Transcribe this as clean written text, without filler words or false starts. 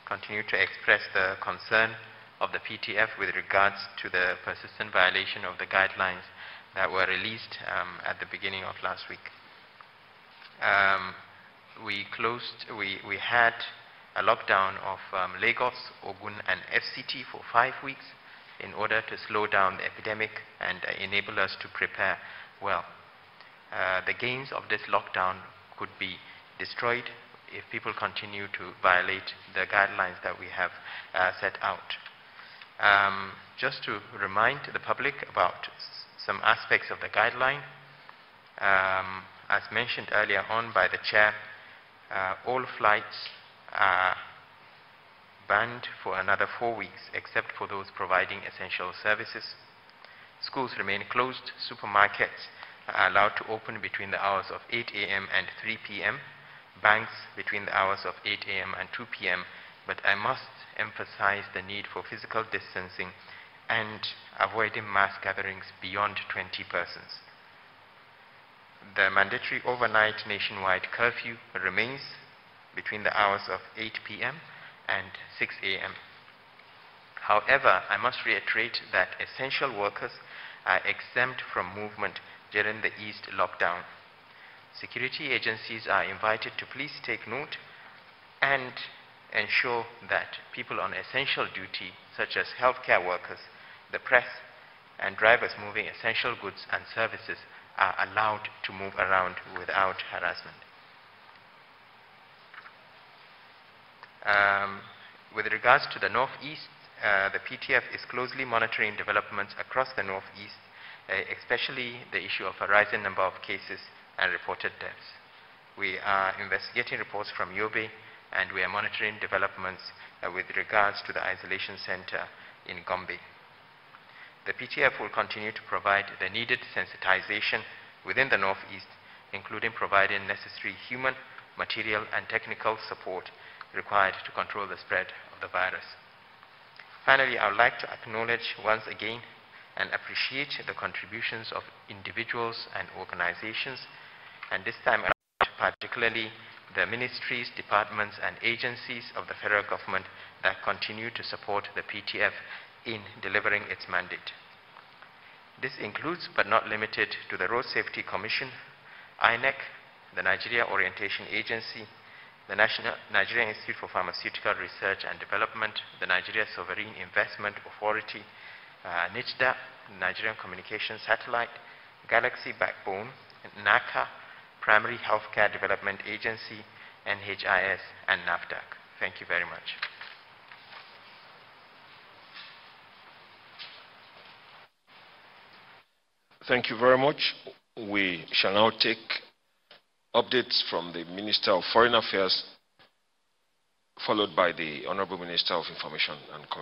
continue to express the concern of the PTF with regards to the persistent violation of the guidelines that were released at the beginning of last week. We had a lockdown of Lagos, Ogun, and FCT for 5 weeks in order to slow down the epidemic and enable us to prepare well. The gains of this lockdown could be destroyed if people continue to violate the guidelines that we have set out. Just to remind the public about some aspects of the guideline, as mentioned earlier on by the chair, all flights are banned for another 4 weeks except for those providing essential services. Schools remain closed. Supermarkets are allowed to open between the hours of 8 a.m. and 3 p.m. Banks between the hours of 8 a.m. and 2 p.m. But I must emphasize the need for physical distancing and avoiding mass gatherings beyond 20 persons. The mandatory overnight nationwide curfew remains between the hours of 8 p.m. and 6 a.m. However, I must reiterate that essential workers are exempt from movement during the East lockdown. Security agencies are invited to please take note and ensure that people on essential duty, such as healthcare workers, the press, and drivers moving essential goods and services are allowed to move around without harassment. With regards to the Northeast, the PTF is closely monitoring developments across the Northeast, especially the issue of a rising number of cases and reported deaths. We are investigating reports from Yobe, and we are monitoring developments with regards to the isolation center in Gombe. The PTF will continue to provide the needed sensitization within the Northeast, including providing necessary human, material, and technical support required to control the spread of the virus. Finally, I would like to acknowledge once again and appreciate the contributions of individuals and organizations, and this time particularly the ministries, departments, and agencies of the federal government that continue to support the PTF in delivering its mandate. This includes, but not limited to, the Road Safety Commission, INEC, the Nigeria Orientation Agency, the Nigerian Institute for Pharmaceutical Research and Development, the Nigeria Sovereign Investment Authority, NICHDA, Nigerian Communications Satellite, Galaxy Backbone, NACA, Primary Healthcare Development Agency, NHIS, and NAFDAC. Thank you very much. Thank you very much. We shall now take updates from the Minister of Foreign Affairs, followed by the Honorable Minister of Information and Culture.